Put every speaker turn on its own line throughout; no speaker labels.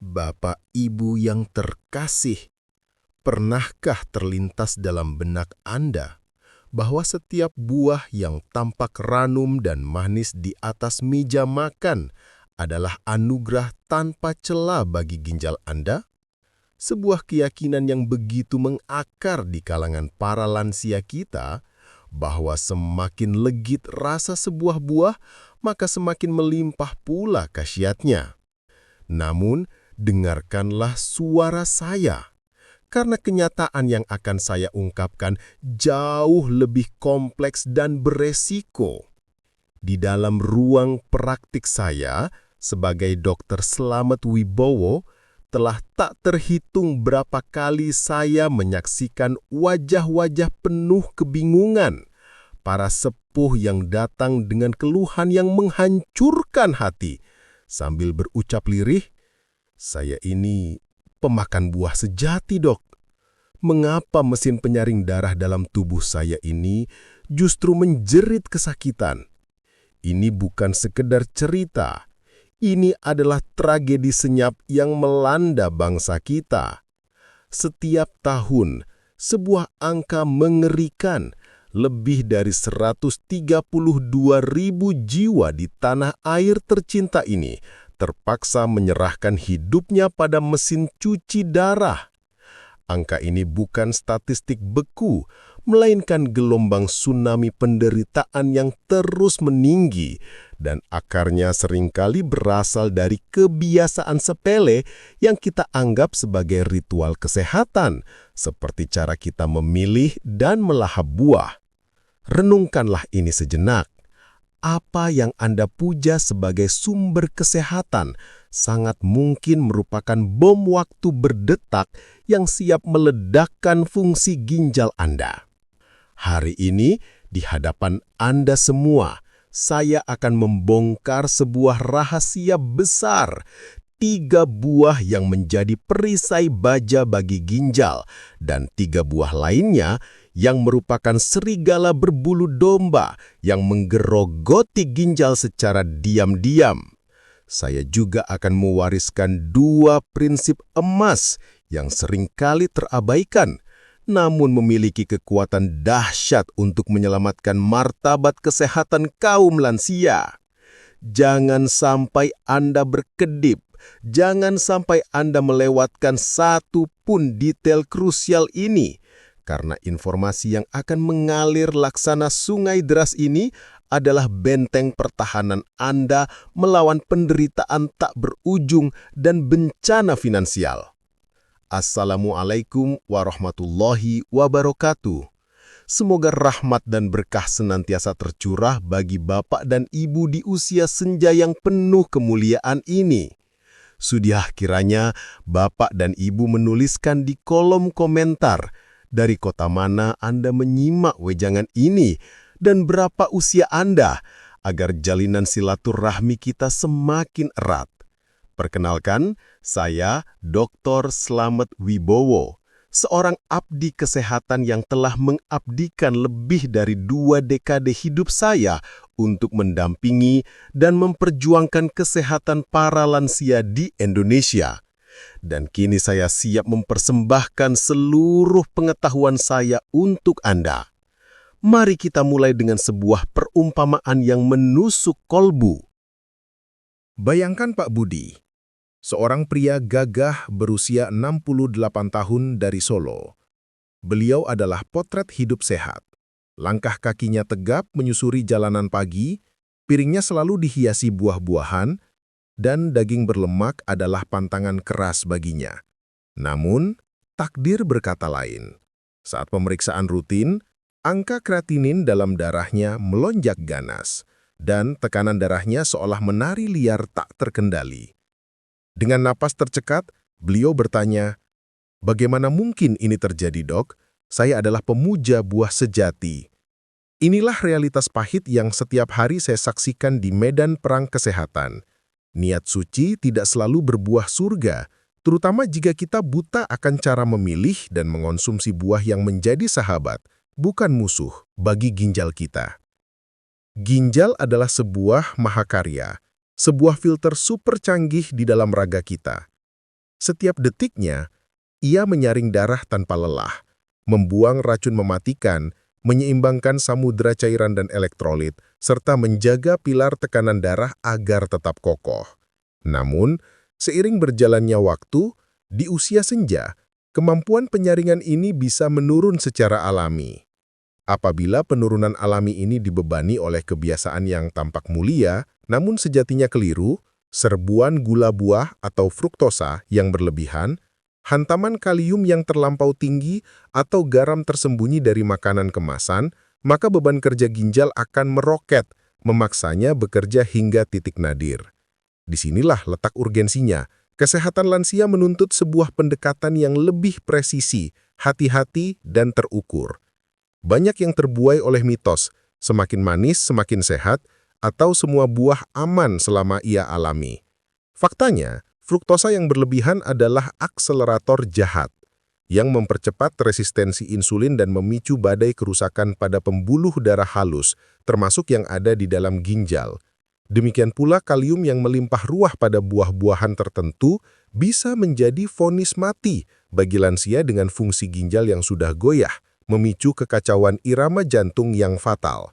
Bapak Ibu yang terkasih, pernahkah terlintas dalam benak Anda bahwa setiap buah yang tampak ranum dan manis di atas meja makan adalah anugerah tanpa cela bagi ginjal Anda? Sebuah keyakinan yang begitu mengakar di kalangan para lansia kita bahwa semakin legit rasa sebuah buah, maka semakin melimpah pula khasiatnya. Namun, dengarkanlah suara saya, karena kenyataan yang akan saya ungkapkan jauh lebih kompleks dan beresiko. Di dalam ruang praktik saya sebagai Dokter Slamet Wibowo, telah tak terhitung berapa kali saya menyaksikan wajah-wajah penuh kebingungan, para sepuh yang datang dengan keluhan yang menghancurkan hati, sambil berucap lirih, "Saya ini pemakan buah sejati, Dok. Mengapa mesin penyaring darah dalam tubuh saya ini justru menjerit kesakitan? Ini bukan sekedar cerita. Ini adalah tragedi senyap yang melanda bangsa kita. Setiap tahun, sebuah angka mengerikan, lebih dari 132.000 jiwa di tanah air tercinta ini terpaksa menyerahkan hidupnya pada mesin cuci darah. Angka ini bukan statistik beku, melainkan gelombang tsunami penderitaan yang terus meninggi, dan akarnya seringkali berasal dari kebiasaan sepele yang kita anggap sebagai ritual kesehatan, seperti cara kita memilih dan melahap buah. Renungkanlah ini sejenak. Apa yang Anda puja sebagai sumber kesehatan sangat mungkin merupakan bom waktu berdetak yang siap meledakkan fungsi ginjal Anda. Hari ini, di hadapan Anda semua, saya akan membongkar sebuah rahasia besar, 3 buah yang menjadi perisai baja bagi ginjal, dan 3 buah lainnya yang merupakan serigala berbulu domba yang menggerogoti ginjal secara diam-diam. Saya juga akan mewariskan 2 prinsip emas yang seringkali terabaikan, namun memiliki kekuatan dahsyat untuk menyelamatkan martabat kesehatan kaum lansia. Jangan sampai Anda berkedip, jangan sampai Anda melewatkan satu pun detail krusial ini, karena informasi yang akan mengalir laksana sungai deras ini adalah benteng pertahanan Anda melawan penderitaan tak berujung dan bencana finansial. Assalamualaikum warahmatullahi wabarakatuh. Semoga rahmat dan berkah senantiasa tercurah bagi Bapak dan Ibu di usia senja yang penuh kemuliaan ini. Sudiah kiranya Bapak dan Ibu menuliskan di kolom komentar dari kota mana Anda menyimak wejangan ini dan berapa usia Anda, agar jalinan silaturahmi kita semakin erat. Perkenalkan, saya Dr. Slamet Wibowo, seorang abdi kesehatan yang telah mengabdikan lebih dari 2 dekade hidup saya untuk mendampingi dan memperjuangkan kesehatan para lansia di Indonesia. Dan kini saya siap mempersembahkan seluruh pengetahuan saya untuk Anda. Mari kita mulai dengan sebuah perumpamaan yang menusuk kolbu. Bayangkan Pak Budi, seorang pria gagah berusia 68 tahun dari Solo. Beliau adalah potret hidup sehat. Langkah kakinya tegap menyusuri jalanan pagi, piringnya selalu dihiasi buah-buahan, dan daging berlemak adalah pantangan keras baginya. Namun, takdir berkata lain. Saat pemeriksaan rutin, angka kreatinin dalam darahnya melonjak ganas, dan tekanan darahnya seolah menari liar tak terkendali. Dengan napas tercekat, beliau bertanya, "Bagaimana mungkin ini terjadi, Dok? Saya adalah pemuja buah sejati." Inilah realitas pahit yang setiap hari saya saksikan di medan perang kesehatan. Niat suci tidak selalu berbuah surga, terutama jika kita buta akan cara memilih dan mengonsumsi buah yang menjadi sahabat, bukan musuh, bagi ginjal kita. Ginjal adalah sebuah mahakarya, sebuah filter super canggih di dalam raga kita.
Setiap detiknya, ia menyaring darah tanpa lelah, membuang racun mematikan, menyeimbangkan samudera cairan dan elektrolit, serta menjaga pilar tekanan darah agar tetap kokoh. Namun, seiring berjalannya waktu, di usia senja, kemampuan penyaringan ini bisa menurun secara alami. Apabila penurunan alami ini dibebani oleh kebiasaan yang tampak mulia, namun sejatinya keliru, serbuan gula buah atau fruktosa yang berlebihan, hantaman kalium yang terlampau tinggi, atau garam tersembunyi dari makanan kemasan, maka beban kerja ginjal akan meroket, memaksanya bekerja hingga titik nadir. Disinilah letak urgensinya. Kesehatan lansia menuntut sebuah pendekatan yang lebih presisi, hati-hati, dan terukur. Banyak yang terbuai oleh mitos, semakin manis semakin sehat, atau semua buah aman selama ia alami. Faktanya, fruktosa yang berlebihan adalah akselerator jahat, yang mempercepat resistensi insulin dan memicu badai kerusakan pada pembuluh darah halus, termasuk yang ada di dalam ginjal. Demikian pula kalium yang melimpah ruah pada buah-buahan tertentu bisa menjadi vonis mati bagi lansia dengan fungsi ginjal yang sudah goyah, memicu kekacauan irama jantung yang fatal.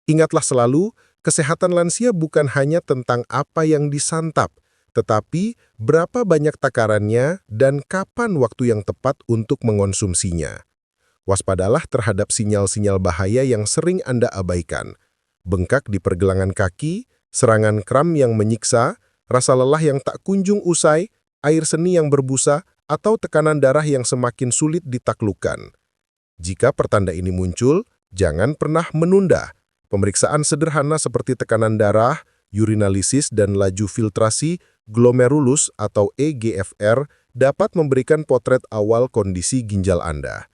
Ingatlah selalu, kesehatan lansia bukan hanya tentang apa yang disantap, tetapi berapa banyak takarannya dan kapan waktu yang tepat untuk mengonsumsinya. Waspadalah terhadap sinyal-sinyal bahaya yang sering Anda abaikan. Bengkak di pergelangan kaki, serangan kram yang menyiksa, rasa lelah yang tak kunjung usai, air seni yang berbusa, atau tekanan darah yang semakin sulit ditaklukkan. Jika pertanda ini muncul, jangan pernah menunda. Pemeriksaan sederhana seperti tekanan darah, urinalisis, dan laju filtrasi glomerulus atau EGFR dapat memberikan potret awal kondisi ginjal Anda.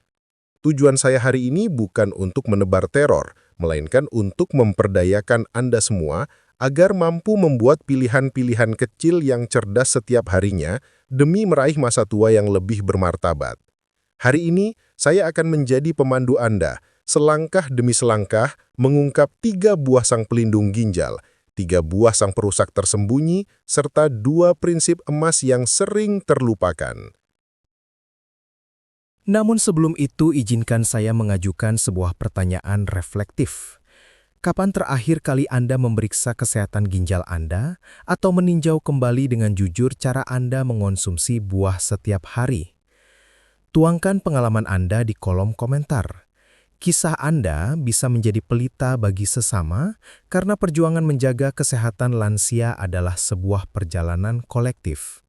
Tujuan saya hari ini bukan untuk menebar teror, melainkan untuk memperdayakan Anda semua agar mampu membuat pilihan-pilihan kecil yang cerdas setiap harinya demi meraih masa tua yang lebih bermartabat. Hari ini, saya akan menjadi pemandu Anda, selangkah demi selangkah, mengungkap 3 buah sang pelindung ginjal, 3 buah sang perusak tersembunyi, serta 2 prinsip emas yang sering terlupakan.
Namun sebelum itu, izinkan saya mengajukan sebuah pertanyaan reflektif. Kapan terakhir kali Anda memeriksa kesehatan ginjal Anda atau meninjau kembali dengan jujur cara Anda mengonsumsi buah setiap hari? Tuangkan pengalaman Anda di kolom komentar. Kisah Anda bisa menjadi pelita bagi sesama karena perjuangan menjaga kesehatan lansia adalah sebuah perjalanan kolektif.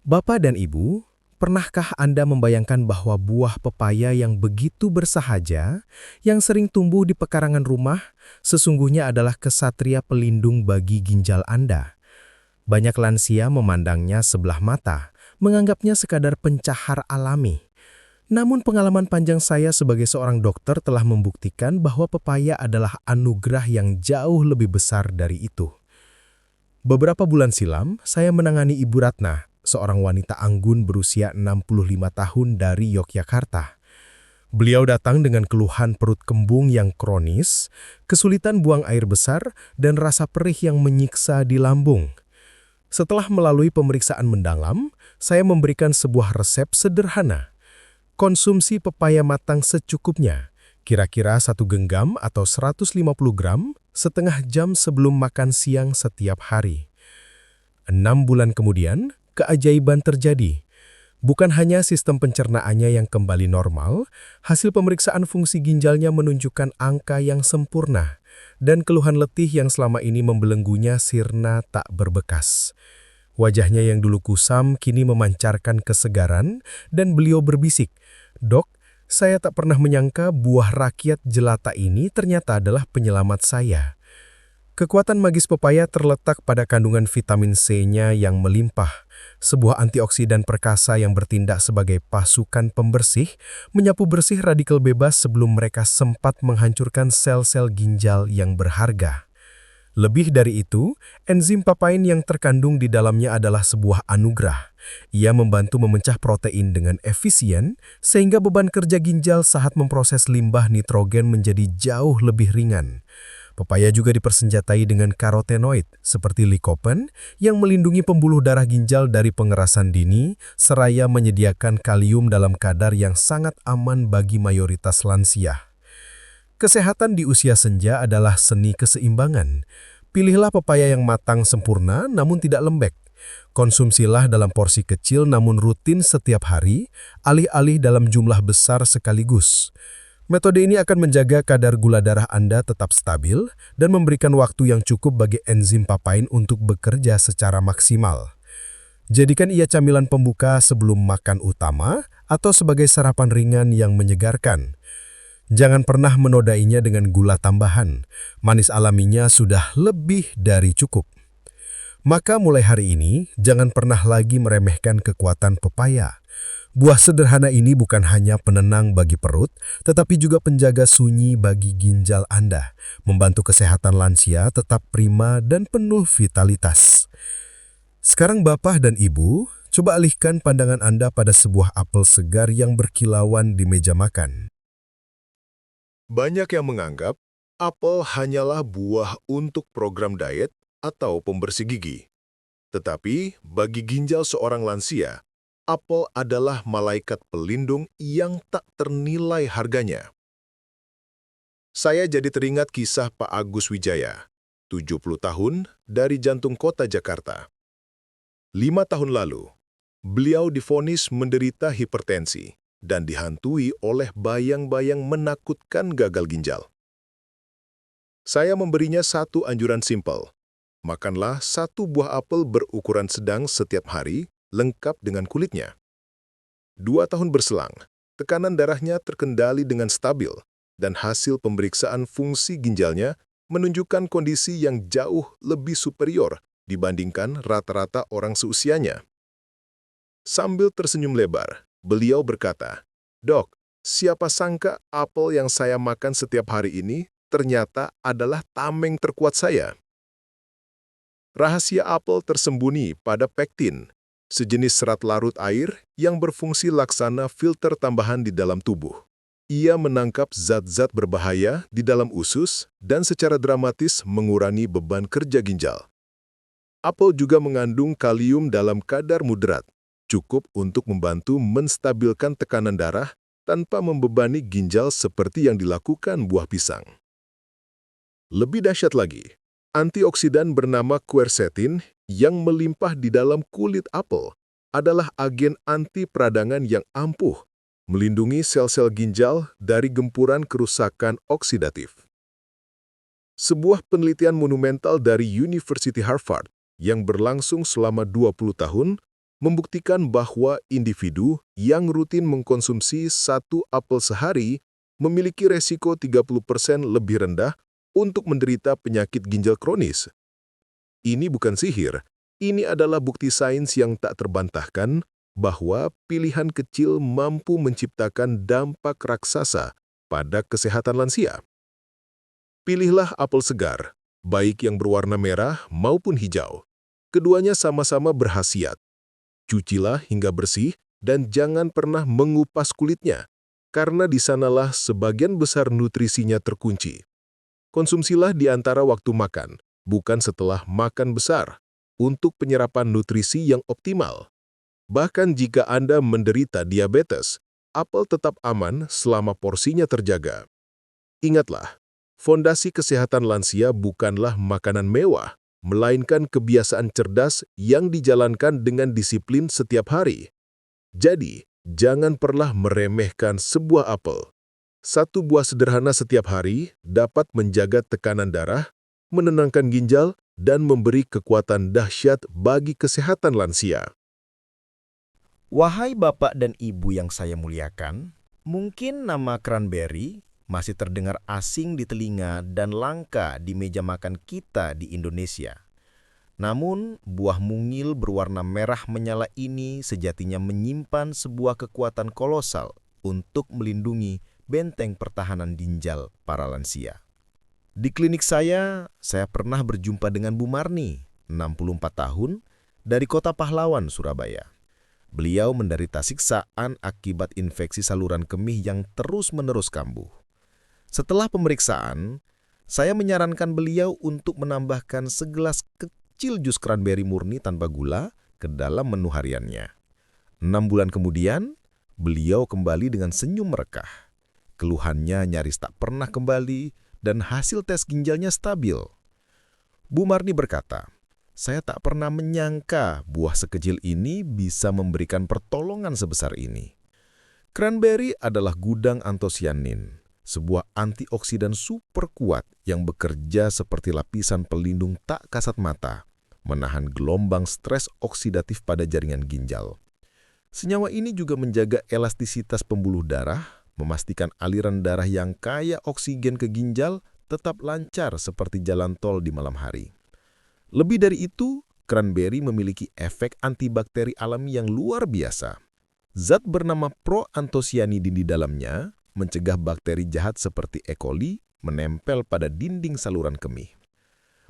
Bapak dan Ibu, pernahkah Anda membayangkan bahwa buah pepaya yang begitu bersahaja, yang sering tumbuh di pekarangan rumah, sesungguhnya adalah kesatria pelindung bagi ginjal Anda? Banyak lansia memandangnya sebelah mata, menganggapnya sekadar pencahar alami. Namun pengalaman panjang saya sebagai seorang dokter telah membuktikan bahwa pepaya adalah anugerah yang jauh lebih besar dari itu. Beberapa bulan silam, saya menangani Ibu Ratna, seorang wanita anggun berusia 65 tahun dari Yogyakarta. Beliau datang dengan keluhan perut kembung yang kronis, kesulitan buang air besar, dan rasa perih yang menyiksa di lambung. Setelah melalui pemeriksaan mendalam, saya memberikan sebuah resep sederhana. Konsumsi pepaya matang secukupnya, kira-kira 1 genggam atau 150 gram, setengah jam sebelum makan siang setiap hari. 6 bulan kemudian, keajaiban terjadi. Bukan hanya sistem pencernaannya yang kembali normal, hasil pemeriksaan fungsi ginjalnya menunjukkan angka yang sempurna, dan keluhan letih yang selama ini membelenggunya sirna tak berbekas. Wajahnya yang dulu kusam kini memancarkan kesegaran, dan beliau berbisik, "Dok, saya tak pernah menyangka buah rakyat jelata ini ternyata adalah penyelamat saya." Kekuatan magis pepaya terletak pada kandungan vitamin C-nya yang melimpah, sebuah antioksidan perkasa yang bertindak sebagai pasukan pembersih, menyapu bersih radikal bebas sebelum mereka sempat menghancurkan sel-sel ginjal yang berharga. Lebih dari itu, enzim papain yang terkandung di dalamnya adalah sebuah anugerah. Ia membantu memecah protein dengan efisien, sehingga beban kerja ginjal saat memproses limbah nitrogen menjadi jauh lebih ringan. Pepaya juga dipersenjatai dengan karotenoid seperti lycopene yang melindungi pembuluh darah ginjal dari pengerasan dini, seraya menyediakan kalium dalam kadar yang sangat aman bagi mayoritas lansia. Kesehatan di usia senja adalah seni keseimbangan. Pilihlah pepaya yang matang sempurna namun tidak lembek. Konsumsilah dalam porsi kecil namun rutin setiap hari, alih-alih dalam jumlah besar sekaligus. Metode ini akan menjaga kadar gula darah Anda tetap stabil dan memberikan waktu yang cukup bagi enzim papain untuk bekerja secara maksimal. Jadikan ia camilan pembuka sebelum makan utama atau sebagai sarapan ringan yang menyegarkan. Jangan pernah menodainya dengan gula tambahan. Manis alaminya sudah lebih dari cukup. Maka mulai hari ini, jangan pernah lagi meremehkan kekuatan pepaya. Buah sederhana ini bukan hanya penenang bagi perut, tetapi juga penjaga sunyi bagi ginjal Anda, membantu kesehatan lansia tetap prima dan penuh vitalitas. Sekarang Bapak dan Ibu, coba alihkan pandangan Anda pada sebuah apel segar yang berkilauan di meja makan.
Banyak yang menganggap apel hanyalah buah untuk program diet atau pembersih gigi. Tetapi bagi ginjal seorang lansia, apel adalah malaikat pelindung yang tak ternilai harganya. Saya jadi teringat kisah Pak Agus Wijaya, 70 tahun dari jantung kota Jakarta. 5 tahun lalu, beliau divonis menderita hipertensi dan dihantui oleh bayang-bayang menakutkan gagal ginjal. Saya memberinya satu anjuran simpel. Makanlah satu buah apel berukuran sedang setiap hari, lengkap dengan kulitnya. 2 tahun berselang, tekanan darahnya terkendali dengan stabil, dan hasil pemeriksaan fungsi ginjalnya menunjukkan kondisi yang jauh lebih superior dibandingkan rata-rata orang seusianya. Sambil tersenyum lebar, beliau berkata, "Dok, siapa sangka apel yang saya makan setiap hari ini ternyata adalah tameng terkuat saya." Rahasia apel tersembunyi pada pektin, sejenis serat larut air yang berfungsi laksana filter tambahan di dalam tubuh. Ia menangkap zat-zat berbahaya di dalam usus dan secara dramatis mengurangi beban kerja ginjal. Apel juga mengandung kalium dalam kadar moderat, cukup untuk membantu menstabilkan tekanan darah tanpa membebani ginjal seperti yang dilakukan buah pisang. Lebih dahsyat lagi, antioksidan bernama quercetin yang melimpah di dalam kulit apel adalah agen anti peradangan yang ampuh, melindungi sel-sel ginjal dari gempuran kerusakan oksidatif. Sebuah penelitian monumental dari University Harvard yang berlangsung selama 20 tahun membuktikan bahwa individu yang rutin mengkonsumsi satu apel sehari memiliki resiko 30% lebih rendah untuk menderita penyakit ginjal kronis. Ini bukan sihir, ini adalah bukti sains yang tak terbantahkan bahwa pilihan kecil mampu menciptakan dampak raksasa pada kesehatan lansia. Pilihlah apel segar, baik yang berwarna merah maupun hijau. Keduanya sama-sama berkhasiat. Cucilah hingga bersih dan jangan pernah mengupas kulitnya, karena di sanalah sebagian besar nutrisinya terkunci. Konsumsilah di antara waktu makan, bukan setelah makan besar, untuk penyerapan nutrisi yang optimal. Bahkan jika Anda menderita diabetes, apel tetap aman selama porsinya terjaga. Ingatlah, fondasi kesehatan lansia bukanlah makanan mewah, melainkan kebiasaan cerdas yang dijalankan dengan disiplin setiap hari. Jadi, jangan pernah meremehkan sebuah apel. Satu buah sederhana setiap hari dapat menjaga tekanan darah, menenangkan ginjal, dan memberi kekuatan dahsyat bagi kesehatan lansia.
Wahai Bapak dan Ibu yang saya muliakan, mungkin nama cranberry masih terdengar asing di telinga dan langka di meja makan kita di Indonesia. Namun, buah mungil berwarna merah menyala ini sejatinya menyimpan sebuah kekuatan kolosal untuk melindungi benteng pertahanan ginjal para lansia. Di klinik saya pernah berjumpa dengan Bu Marni, 64 tahun, dari Kota Pahlawan, Surabaya. Beliau menderita siksaan akibat infeksi saluran kemih yang terus-menerus kambuh. Setelah pemeriksaan,
Saya menyarankan beliau untuk menambahkan segelas kecil jus cranberry murni tanpa gula ke dalam menu hariannya. 6 bulan kemudian, beliau kembali dengan senyum merekah. Keluhannya nyaris tak pernah kembali dan hasil tes ginjalnya stabil. Bu Marni berkata, "Saya tak pernah menyangka buah sekecil ini bisa memberikan pertolongan sebesar ini." Cranberry adalah gudang antosianin, sebuah antioksidan super kuat yang bekerja seperti lapisan pelindung tak kasat mata, menahan gelombang stres oksidatif pada jaringan ginjal. Senyawa ini juga menjaga elastisitas pembuluh darah, memastikan aliran darah yang kaya oksigen ke ginjal tetap lancar seperti jalan tol di malam hari. Lebih dari itu, cranberry memiliki efek antibakteri alami yang luar biasa. Zat bernama proantosianidin di dalamnya mencegah bakteri jahat seperti E. coli menempel pada dinding saluran kemih.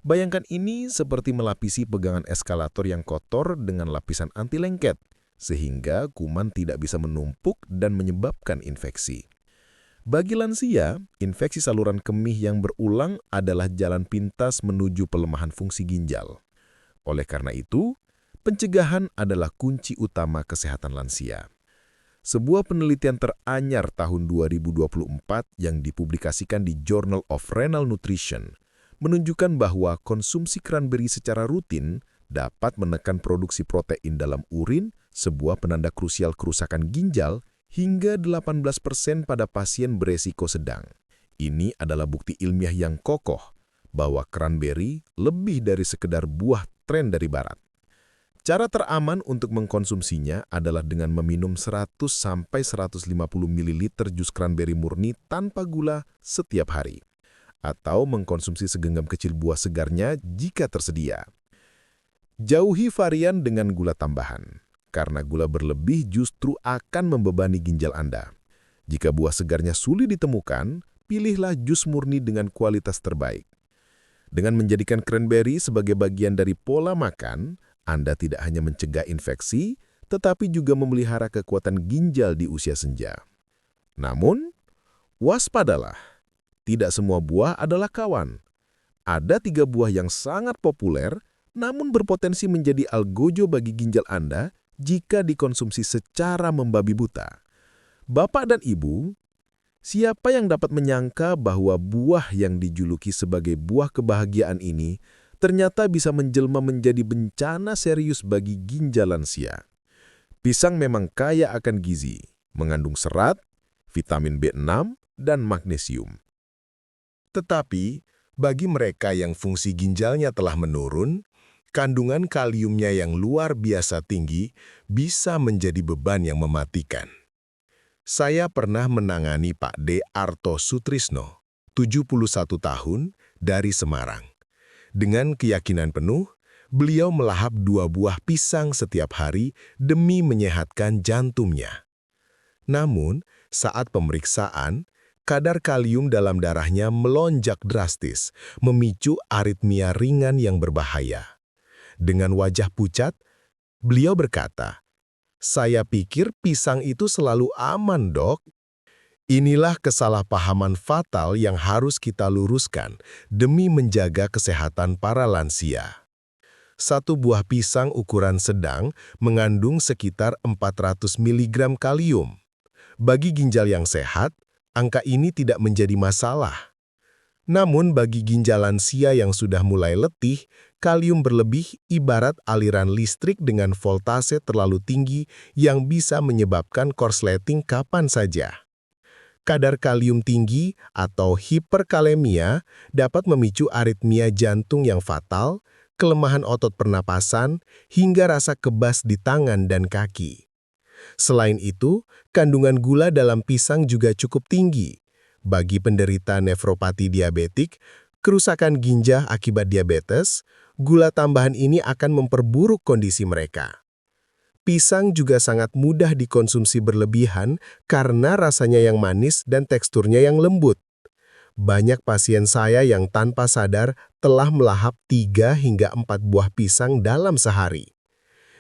Bayangkan ini seperti melapisi pegangan eskalator yang kotor dengan lapisan anti lengket, sehingga kuman tidak bisa menumpuk dan menyebabkan infeksi. Bagi lansia, infeksi saluran kemih yang berulang adalah jalan pintas menuju pelemahan fungsi ginjal. Oleh karena itu, pencegahan adalah kunci utama kesehatan lansia. Sebuah penelitian teranyar tahun 2024 yang dipublikasikan di Journal of Renal Nutrition menunjukkan bahwa konsumsi cranberry secara rutin dapat menekan produksi protein dalam urin, sebuah penanda krusial kerusakan ginjal, hingga 18% pada pasien beresiko sedang. Ini adalah bukti ilmiah yang kokoh bahwa cranberry lebih dari sekedar buah tren dari barat. Cara teraman untuk mengkonsumsinya adalah dengan meminum 100-150 ml jus cranberry murni tanpa gula setiap hari, atau mengkonsumsi segenggam kecil buah segarnya jika tersedia. Jauhi varian dengan gula tambahan, karena gula berlebih justru akan membebani ginjal Anda. Jika buah segarnya sulit ditemukan, pilihlah jus murni dengan kualitas terbaik. Dengan menjadikan cranberry sebagai bagian dari pola makan, Anda tidak hanya mencegah infeksi, tetapi juga memelihara kekuatan ginjal di usia senja. Namun, waspadalah, tidak semua buah adalah kawan. Ada 3 buah yang sangat populer, namun berpotensi menjadi algojo bagi ginjal Anda jika dikonsumsi secara membabi buta. Bapak dan Ibu, siapa yang dapat menyangka bahwa buah yang dijuluki sebagai buah kebahagiaan ini ternyata bisa menjelma menjadi bencana serius bagi ginjal lansia? Pisang memang kaya akan gizi, mengandung serat, vitamin B6, dan magnesium. Tetapi, bagi mereka yang fungsi ginjalnya telah menurun, kandungan kaliumnya yang luar biasa tinggi bisa menjadi beban yang mematikan. Saya pernah menangani Pak D. Arto Sutrisno, 71 tahun, dari Semarang. Dengan keyakinan penuh, beliau melahap 2 buah pisang setiap hari demi menyehatkan jantungnya. Namun, saat pemeriksaan, kadar kalium dalam darahnya melonjak drastis, memicu aritmia ringan yang berbahaya. Dengan wajah pucat, beliau berkata, "Saya pikir pisang itu selalu aman, Dok." Inilah kesalahpahaman fatal yang harus kita luruskan demi menjaga kesehatan para lansia. 1 buah pisang ukuran sedang mengandung sekitar 400 mg kalium. Bagi ginjal yang sehat, angka ini tidak menjadi masalah. Namun bagi ginjal lansia yang sudah mulai letih, kalium berlebih ibarat aliran listrik dengan voltase terlalu tinggi yang bisa menyebabkan korsleting kapan saja. Kadar kalium tinggi atau hiperkalemia dapat memicu aritmia jantung yang fatal, kelemahan otot pernapasan, hingga rasa kebas di tangan dan kaki. Selain itu, kandungan gula dalam pisang juga cukup tinggi. Bagi penderita nefropati diabetik, kerusakan ginjal akibat diabetes, gula tambahan ini akan memperburuk kondisi mereka. Pisang juga sangat mudah dikonsumsi berlebihan karena rasanya yang manis dan teksturnya yang lembut. Banyak pasien saya yang tanpa sadar telah melahap 3 hingga 4 buah pisang dalam sehari.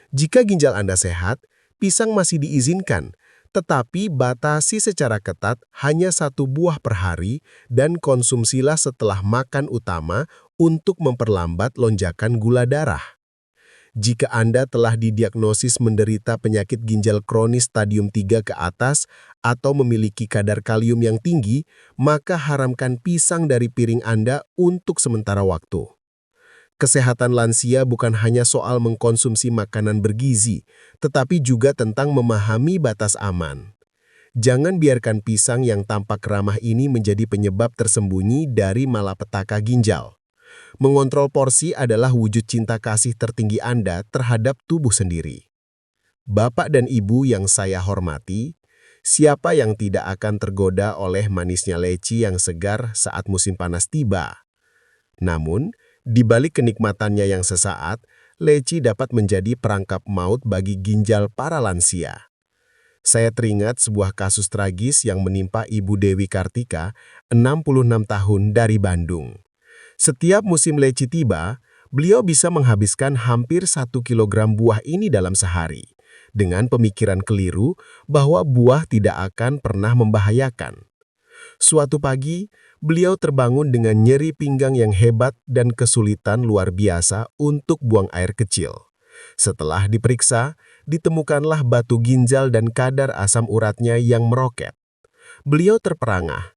Jika ginjal Anda sehat, pisang masih diizinkan, Tetapi batasi secara ketat hanya 1 buah per hari dan konsumsilah setelah makan utama untuk memperlambat lonjakan gula darah. Jika Anda telah didiagnosis menderita penyakit ginjal kronis stadium 3 ke atas atau memiliki kadar kalium yang tinggi, maka haramkan pisang dari piring Anda untuk sementara waktu. Kesehatan lansia bukan hanya soal mengkonsumsi makanan bergizi, tetapi juga tentang memahami batas aman. Jangan biarkan pisang yang tampak ramah ini menjadi penyebab tersembunyi dari malapetaka ginjal. Mengontrol porsi adalah wujud cinta kasih tertinggi Anda terhadap tubuh sendiri. Bapak dan Ibu yang saya hormati, siapa yang tidak akan tergoda oleh manisnya leci yang segar saat musim panas tiba? Namun, di balik kenikmatannya yang sesaat, leci dapat menjadi perangkap maut bagi ginjal para lansia. Saya teringat sebuah kasus tragis yang menimpa Ibu Dewi Kartika, 66 tahun dari Bandung. Setiap musim leci tiba, beliau bisa menghabiskan hampir 1 kilogram buah ini dalam sehari, dengan pemikiran keliru bahwa buah tidak akan pernah membahayakan. Suatu pagi, beliau terbangun dengan nyeri pinggang yang hebat dan kesulitan luar biasa untuk buang air kecil. Setelah diperiksa, ditemukanlah batu ginjal dan kadar asam uratnya yang meroket. Beliau terperangah.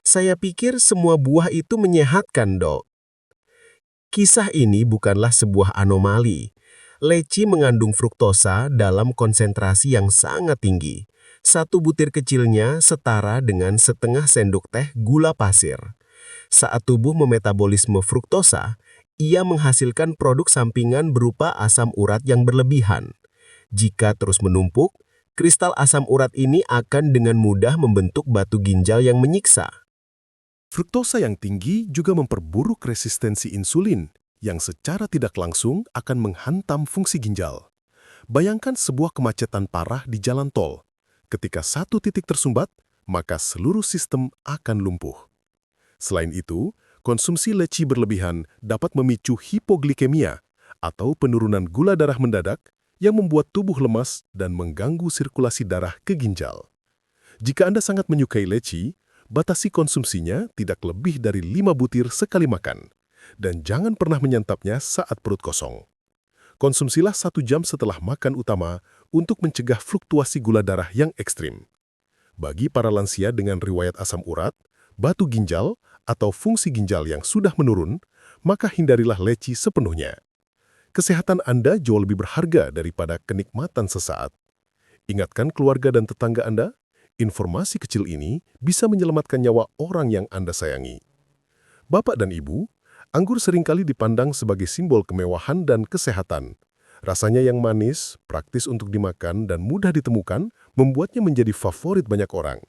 "Saya pikir semua buah itu menyehatkan, Dok." Kisah ini bukanlah sebuah anomali. Leci mengandung fruktosa dalam konsentrasi yang sangat tinggi. 1 butir kecilnya setara dengan setengah sendok teh gula pasir. Saat tubuh memetabolisme fruktosa, ia menghasilkan produk sampingan berupa asam urat yang berlebihan. Jika terus menumpuk, kristal asam urat ini akan dengan mudah membentuk batu ginjal yang menyiksa.
Fruktosa yang tinggi juga memperburuk resistensi insulin, yang secara tidak langsung akan menghantam fungsi ginjal. Bayangkan sebuah kemacetan parah di jalan tol. Ketika 1 titik tersumbat, maka seluruh sistem akan lumpuh. Selain itu, konsumsi leci berlebihan dapat memicu hipoglikemia atau penurunan gula darah mendadak yang membuat tubuh lemas dan mengganggu sirkulasi darah ke ginjal. Jika Anda sangat menyukai leci, batasi konsumsinya tidak lebih dari 5 butir sekali makan, dan jangan pernah menyantapnya saat perut kosong. Konsumsilah 1 jam setelah makan utama untuk mencegah fluktuasi gula darah yang ekstrim. Bagi para lansia dengan riwayat asam urat, batu ginjal, atau fungsi ginjal yang sudah menurun, maka hindarilah leci sepenuhnya. Kesehatan Anda jauh lebih berharga daripada kenikmatan sesaat. Ingatkan keluarga dan tetangga Anda, informasi kecil ini bisa menyelamatkan nyawa orang yang Anda sayangi. Bapak dan Ibu, anggur seringkali dipandang sebagai simbol kemewahan dan kesehatan. Rasanya yang manis, praktis untuk dimakan, dan mudah ditemukan membuatnya menjadi favorit banyak orang.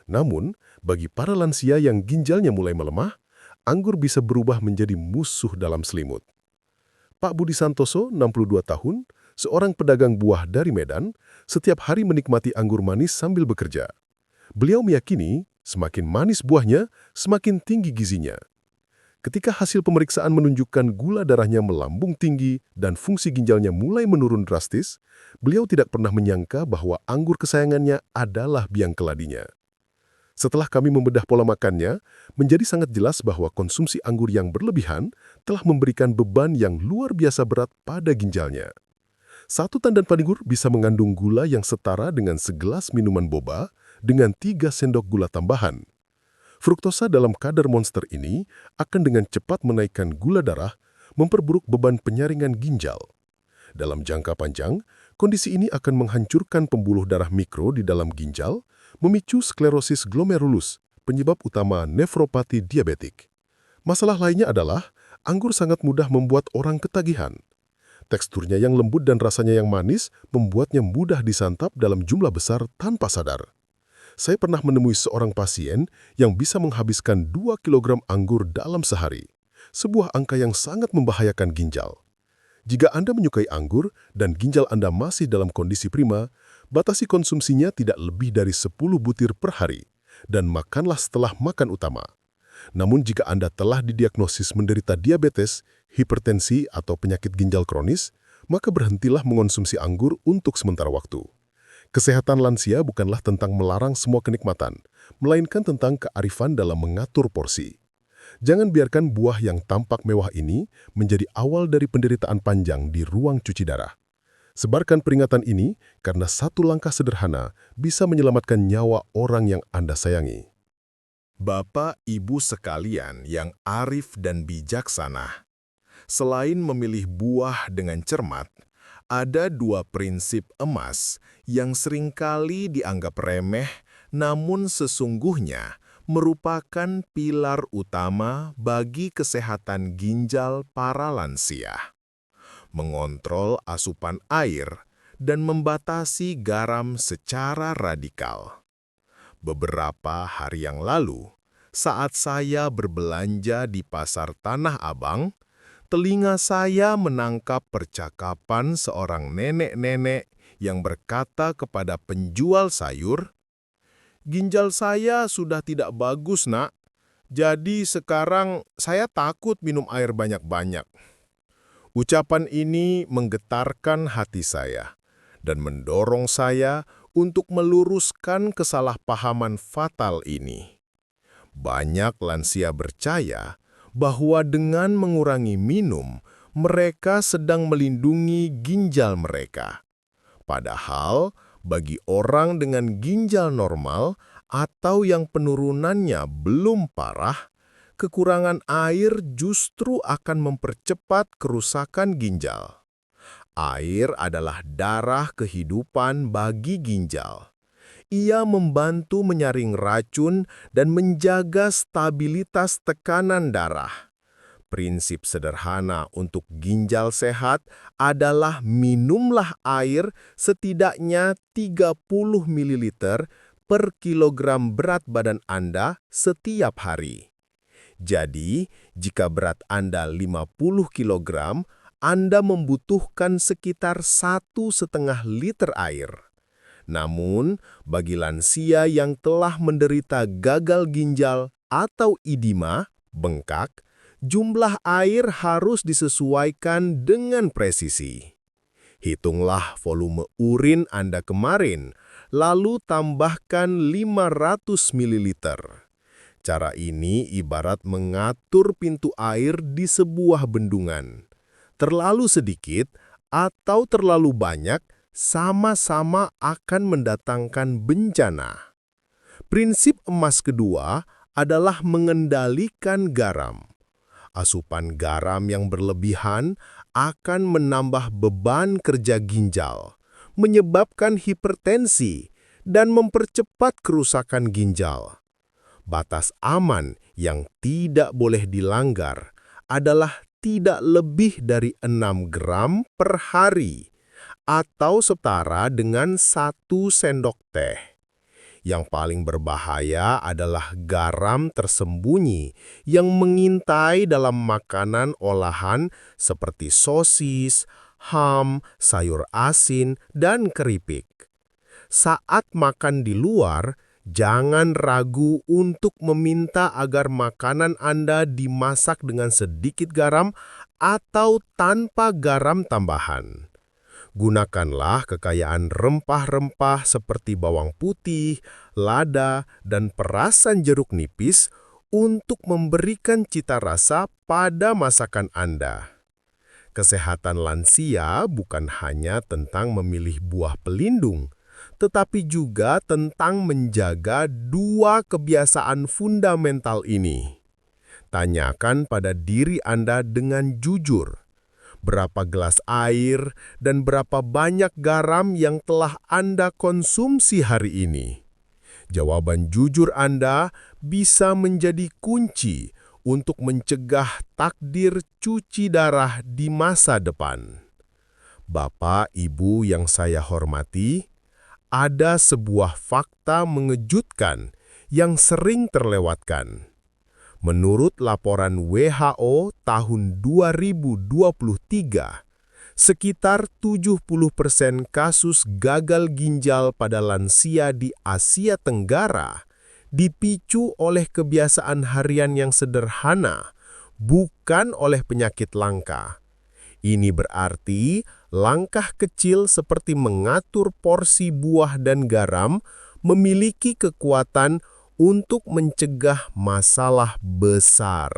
Namun, bagi para lansia yang ginjalnya mulai melemah, anggur bisa berubah menjadi musuh dalam selimut. Pak Budi Santoso, 62 tahun, seorang pedagang buah dari Medan, setiap hari menikmati anggur manis sambil bekerja. Beliau meyakini, semakin manis buahnya, semakin tinggi gizinya. Ketika hasil pemeriksaan menunjukkan gula darahnya melambung tinggi dan fungsi ginjalnya mulai menurun drastis, beliau tidak pernah menyangka bahwa anggur kesayangannya adalah biang keladinya. Setelah kami membedah pola makannya, menjadi sangat jelas bahwa konsumsi anggur yang berlebihan telah memberikan beban yang luar biasa berat pada ginjalnya. 1 tandan panigur bisa mengandung gula yang setara dengan segelas minuman boba dengan 3 sendok gula tambahan. Fruktosa dalam kadar monster ini akan dengan cepat menaikkan gula darah, memperburuk beban penyaringan ginjal. Dalam jangka panjang, kondisi ini akan menghancurkan pembuluh darah mikro di dalam ginjal, memicu sklerosis glomerulus, penyebab utama nefropati diabetik. Masalah lainnya adalah, anggur sangat mudah membuat orang ketagihan. Teksturnya yang lembut dan rasanya yang manis membuatnya mudah disantap dalam jumlah besar tanpa sadar. Saya pernah menemui seorang pasien yang bisa menghabiskan 2 kilogram anggur dalam sehari, sebuah angka yang sangat membahayakan ginjal. Jika Anda menyukai anggur dan ginjal Anda masih dalam kondisi prima, batasi konsumsinya tidak lebih dari 10 butir per hari, dan makanlah setelah makan utama. Namun jika Anda telah didiagnosis menderita diabetes, hipertensi, atau penyakit ginjal kronis, maka berhentilah mengonsumsi anggur untuk sementara waktu. Kesehatan lansia bukanlah tentang melarang semua kenikmatan, melainkan tentang kearifan dalam mengatur porsi. Jangan biarkan buah yang tampak mewah ini menjadi awal dari penderitaan panjang di ruang cuci darah. Sebarkan peringatan ini karena satu langkah sederhana bisa menyelamatkan nyawa orang yang Anda sayangi.
Bapak, Ibu sekalian yang arif dan bijaksana, selain memilih buah dengan cermat, ada dua prinsip emas yang seringkali dianggap remeh, namun sesungguhnya merupakan pilar utama bagi kesehatan ginjal para lansia. Mengontrol asupan air dan membatasi garam secara radikal. Beberapa hari yang lalu, saat saya berbelanja di Pasar Tanah Abang, telinga saya menangkap percakapan seorang nenek-nenek yang berkata kepada penjual sayur, "Ginjal saya sudah tidak bagus, Nak. Jadi sekarang saya takut minum air banyak-banyak." Ucapan ini menggetarkan hati saya dan mendorong saya untuk meluruskan kesalahpahaman fatal ini. Banyak lansia percaya bahwa dengan mengurangi minum, mereka sedang melindungi ginjal mereka. Padahal, bagi orang dengan ginjal normal atau yang penurunannya belum parah, kekurangan air justru akan mempercepat kerusakan ginjal. Air adalah darah kehidupan bagi ginjal. Ia membantu menyaring racun dan menjaga stabilitas tekanan darah. Prinsip sederhana untuk ginjal sehat adalah minumlah air setidaknya 30 ml per kilogram berat badan Anda setiap hari. Jadi, jika berat Anda 50 kg, Anda membutuhkan sekitar 1,5 liter air. Namun, bagi lansia yang telah menderita gagal ginjal atau edema, bengkak, jumlah air harus disesuaikan dengan presisi. Hitunglah volume urin Anda kemarin, lalu tambahkan 500 ml. Cara ini ibarat mengatur pintu air di sebuah bendungan. Terlalu sedikit atau terlalu banyak sama-sama akan mendatangkan bencana. Prinsip emas kedua adalah mengendalikan garam. Asupan garam yang berlebihan akan menambah beban kerja ginjal, menyebabkan hipertensi, dan mempercepat kerusakan ginjal. Batas aman yang tidak boleh dilanggar adalah tidak lebih dari 6 gram per hari, atau setara dengan 1 sendok teh. Yang paling berbahaya adalah garam tersembunyi yang mengintai dalam makanan olahan seperti sosis, ham, sayur asin, dan keripik. Saat makan di luar, jangan ragu untuk meminta agar makanan Anda dimasak dengan sedikit garam atau tanpa garam tambahan. Gunakanlah kekayaan rempah-rempah seperti bawang putih, lada, dan perasan jeruk nipis untuk memberikan cita rasa pada masakan Anda. Kesehatan lansia bukan hanya tentang memilih buah pelindung, tetapi juga tentang menjaga dua kebiasaan fundamental ini. Tanyakan pada diri Anda dengan jujur, berapa gelas air dan berapa banyak garam yang telah Anda konsumsi hari ini. Jawaban jujur Anda bisa menjadi kunci untuk mencegah takdir cuci darah di masa depan. Bapak, Ibu yang saya hormati, ada sebuah fakta mengejutkan yang sering terlewatkan. Menurut laporan WHO tahun 2023, sekitar 70% kasus gagal ginjal pada lansia di Asia Tenggara dipicu oleh kebiasaan harian yang sederhana, bukan oleh penyakit langka. Ini berarti
langkah kecil seperti mengatur porsi buah dan garam memiliki kekuatan untuk mencegah masalah besar.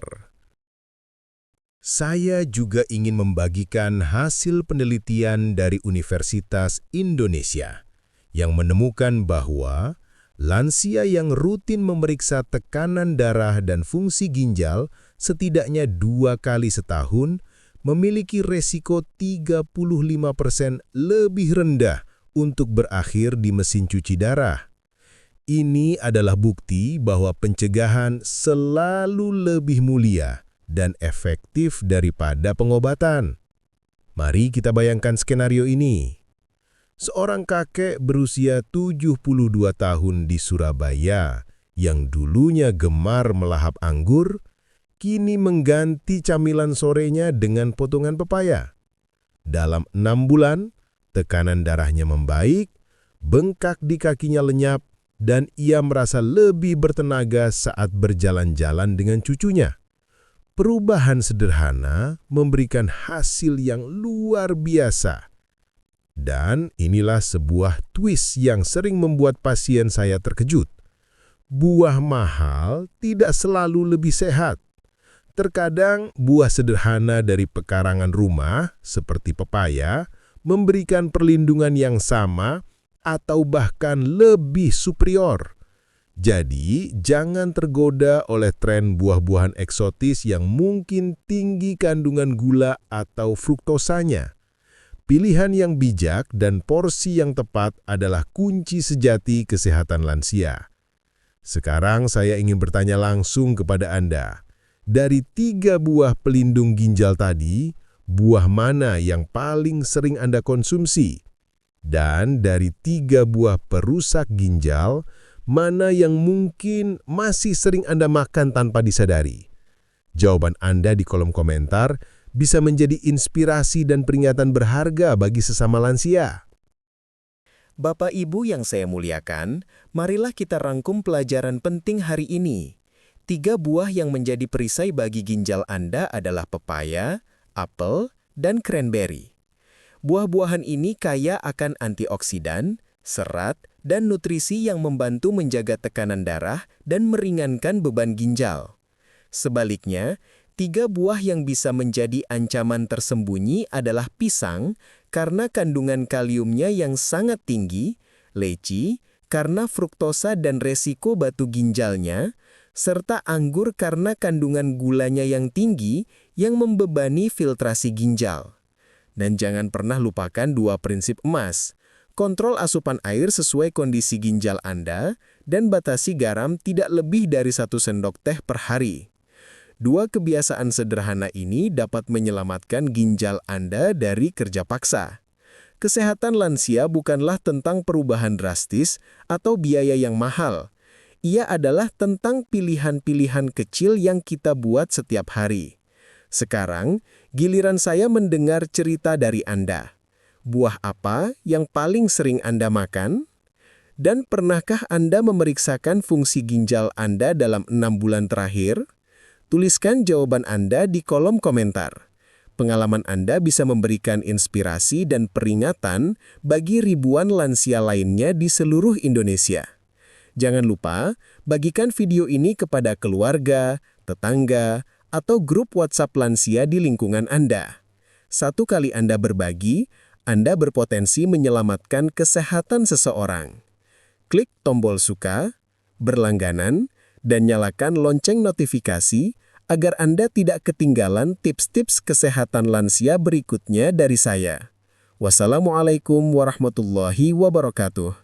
Saya juga ingin membagikan hasil penelitian dari Universitas Indonesia yang menemukan bahwa lansia yang rutin memeriksa tekanan darah dan fungsi ginjal setidaknya 2 kali setahun memiliki resiko 35% lebih rendah untuk berakhir di mesin cuci darah. Ini adalah bukti bahwa pencegahan selalu lebih mulia dan efektif daripada pengobatan. Mari kita bayangkan skenario ini. Seorang kakek berusia 72 tahun di Surabaya yang dulunya gemar melahap anggur, kini mengganti camilan sorenya dengan potongan pepaya. Dalam 6 bulan, tekanan darahnya membaik, bengkak di kakinya lenyap, dan ia merasa lebih bertenaga saat berjalan-jalan dengan cucunya. Perubahan sederhana memberikan hasil yang luar biasa. Dan inilah sebuah twist yang sering membuat pasien saya terkejut. Buah mahal tidak selalu lebih sehat. Terkadang buah sederhana dari pekarangan rumah, seperti pepaya, memberikan perlindungan yang sama atau bahkan lebih superior. Jadi, jangan tergoda oleh tren buah-buahan eksotis yang mungkin tinggi kandungan gula atau fruktosanya. Pilihan yang bijak dan porsi yang tepat adalah kunci sejati kesehatan lansia. Sekarang saya ingin bertanya langsung kepada Anda. Dari 3 buah pelindung ginjal tadi, buah mana yang paling sering Anda konsumsi? Dan dari 3 buah perusak ginjal, mana yang mungkin masih sering Anda makan tanpa disadari? Jawaban Anda di kolom komentar bisa menjadi inspirasi dan peringatan berharga bagi sesama lansia.
Bapak Ibu yang saya muliakan, marilah kita rangkum pelajaran penting hari ini. 3 buah yang menjadi perisai bagi ginjal Anda adalah pepaya, apel, dan cranberry. Buah-buahan ini kaya akan antioksidan, serat, dan nutrisi yang membantu menjaga tekanan darah dan meringankan beban ginjal. Sebaliknya, 3 buah yang bisa menjadi ancaman tersembunyi adalah pisang karena kandungan kaliumnya yang sangat tinggi, leci karena fruktosa dan resiko batu ginjalnya, serta anggur karena kandungan gulanya yang tinggi yang membebani filtrasi ginjal. Dan jangan pernah lupakan 2 prinsip emas. Kontrol asupan air sesuai kondisi ginjal Anda dan batasi garam tidak lebih dari 1 sendok teh per hari. 2 kebiasaan sederhana ini dapat menyelamatkan ginjal Anda dari kerja paksa. Kesehatan lansia bukanlah tentang perubahan drastis atau biaya yang mahal. Ia adalah tentang pilihan-pilihan kecil yang kita buat setiap hari. Sekarang, giliran saya mendengar cerita dari Anda. Buah apa yang paling sering Anda makan? Dan pernahkah Anda memeriksakan fungsi ginjal Anda dalam 6 bulan terakhir? Tuliskan jawaban Anda di kolom komentar. Pengalaman Anda bisa memberikan inspirasi dan peringatan bagi ribuan lansia lainnya di seluruh Indonesia. Jangan lupa, bagikan video ini kepada keluarga, tetangga, atau grup WhatsApp lansia di lingkungan Anda. 1 kali Anda berbagi, Anda berpotensi menyelamatkan kesehatan seseorang. Klik tombol suka, berlangganan, dan nyalakan lonceng notifikasi agar Anda tidak ketinggalan tips-tips kesehatan lansia berikutnya dari saya. Wassalamualaikum warahmatullahi wabarakatuh.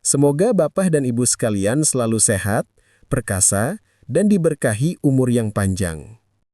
Semoga Bapak dan Ibu sekalian selalu sehat, perkasa, dan diberkahi umur yang panjang.